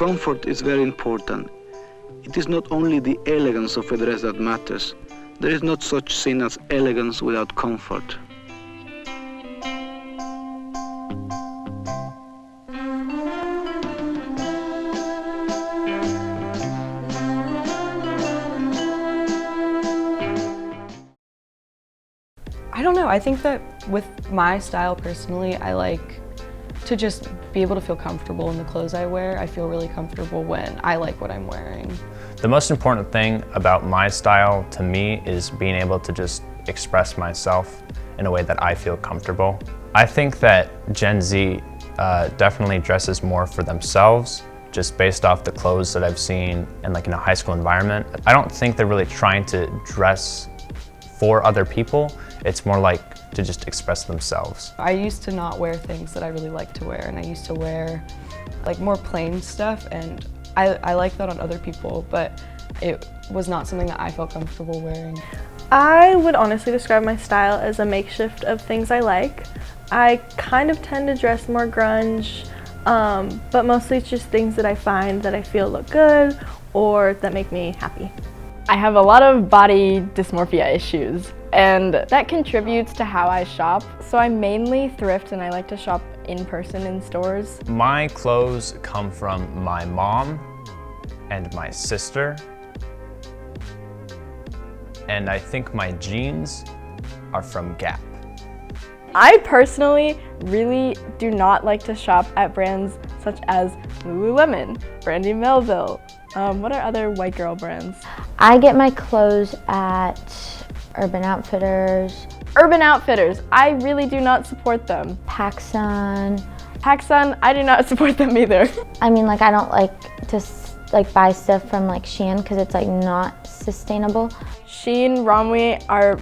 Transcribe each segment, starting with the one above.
Comfort is very important. It is not only the elegance of a dress that matters. There is not such thing as elegance without comfort. I don't know, I think that with my style personally, I like to just be able to feel comfortable in the clothes I wear. I feel really comfortable when I like what I'm wearing. The most important thing about my style to me is being able to just express myself in a way that I feel comfortable. I think that Gen Z definitely dresses more for themselves, just based off the clothes that I've seen in a high school environment. I don't think they're really trying to dress for other people. It's more like to just express themselves. I used to not wear things that I really like to wear, and I used to wear more plain stuff, and I like that on other people, but it was not something that I felt comfortable wearing. I would honestly describe my style as a makeshift of things I like. I kind of tend to dress more grunge, but mostly it's just things that I find that I feel look good or that make me happy. I have a lot of body dysmorphia issues, and that contributes to how I shop. So I mainly thrift, and I like to shop in person in stores. My clothes come from my mom and my sister, and I think my jeans are from Gap. I personally really do not like to shop at brands such as Lululemon, Brandy Melville. What are other white girl brands? I get my clothes at Urban Outfitters. Urban Outfitters, I really do not support them. PacSun. PacSun, I do not support them either. I mean, I don't like to buy stuff from Shein because it's not sustainable. Shein, Romwe are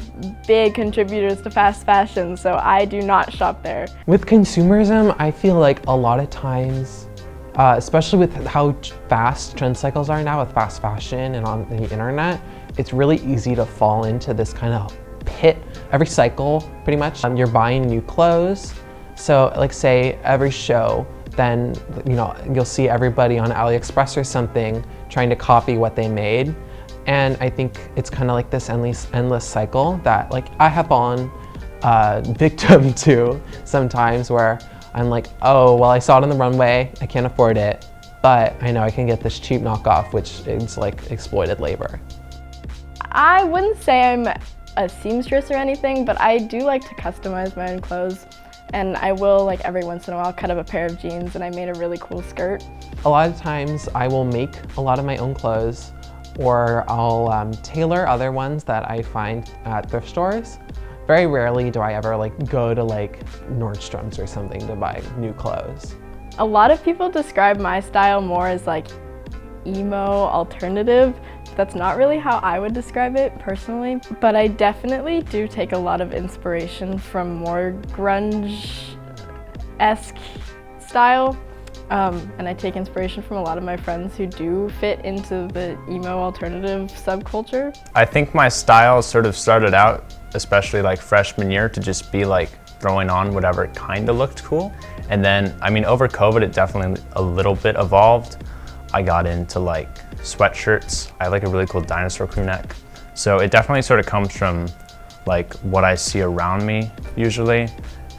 big contributors to fast fashion, so I do not shop there. With consumerism, I feel like a lot of times, especially with how fast trend cycles are now with fast fashion and on the internet, it's really easy to fall into this kind of pit. Every cycle, pretty much, you're buying new clothes. So say every show, then you'll see everybody on AliExpress or something trying to copy what they made. And I think it's kind of this endless cycle that I have fallen victim to sometimes, where I'm oh, well, I saw it on the runway, I can't afford it, but I know I can get this cheap knockoff, which is exploited labor. I wouldn't say I'm a seamstress or anything, but I do like to customize my own clothes. And I will, every once in a while, cut up a pair of jeans, and I made a really cool skirt. A lot of times I will make a lot of my own clothes, or I'll tailor other ones that I find at thrift stores. Very rarely do I ever go to Nordstroms or something to buy new clothes. A lot of people describe my style more as emo alternative. That's not really how I would describe it personally, but I definitely do take a lot of inspiration from more grunge-esque style. And I take inspiration from a lot of my friends who do fit into the emo alternative subculture. I think my style sort of started out, especially freshman year, to just be throwing on whatever kind of looked cool. And then, over COVID, it definitely a little bit evolved. I got into sweatshirts. I have a really cool dinosaur crew neck. So it definitely sort of comes from what I see around me usually,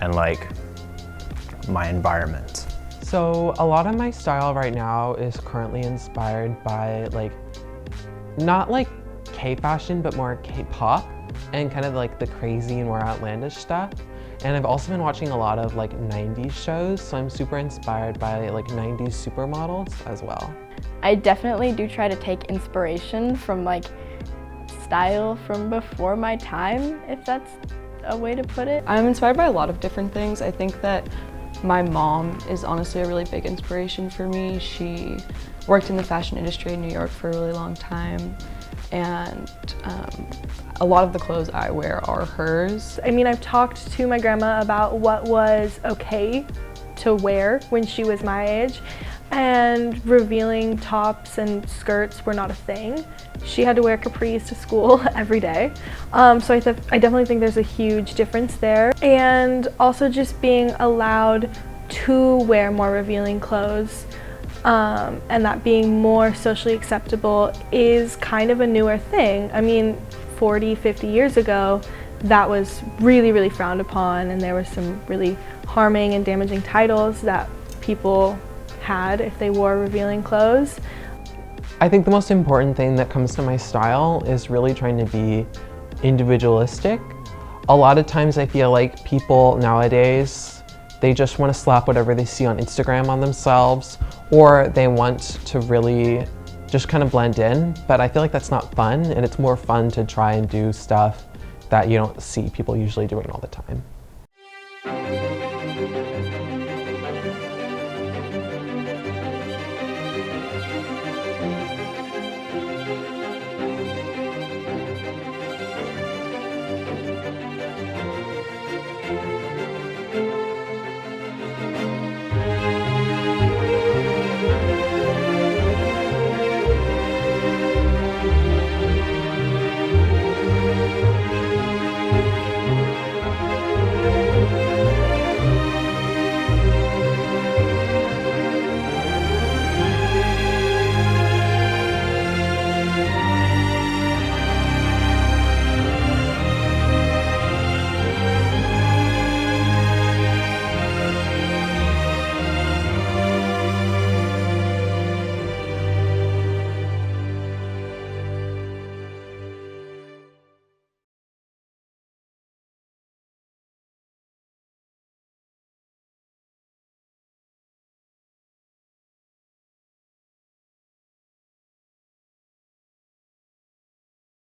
and my environment. So a lot of my style right now is currently inspired by not K-fashion, but more K-pop and kind of the crazy and more outlandish stuff. And I've also been watching a lot of 90s shows, so I'm super inspired by 90s supermodels as well. I definitely do try to take inspiration from style from before my time, if that's a way to put it. I'm inspired by a lot of different things. I think that my mom is honestly a really big inspiration for me. She worked in the fashion industry in New York for a really long time, and a lot of the clothes I wear are hers. I've talked to my grandma about what was okay to wear when she was my age, and revealing tops and skirts were not a thing. She had to wear capris to school every day. So I definitely think there's a huge difference there. And also just being allowed to wear more revealing clothes and that being more socially acceptable is kind of a newer thing. I mean, 40, 50 years ago, that was really, really frowned upon, and there were some really harming and damaging titles that people had if they wore revealing clothes. I think the most important thing that comes to my style is really trying to be individualistic. A lot of times I feel like people nowadays, they just want to slap whatever they see on Instagram on themselves, or they want to really just kind of blend in, but I feel like that's not fun, and it's more fun to try and do stuff that you don't see people usually doing all the time.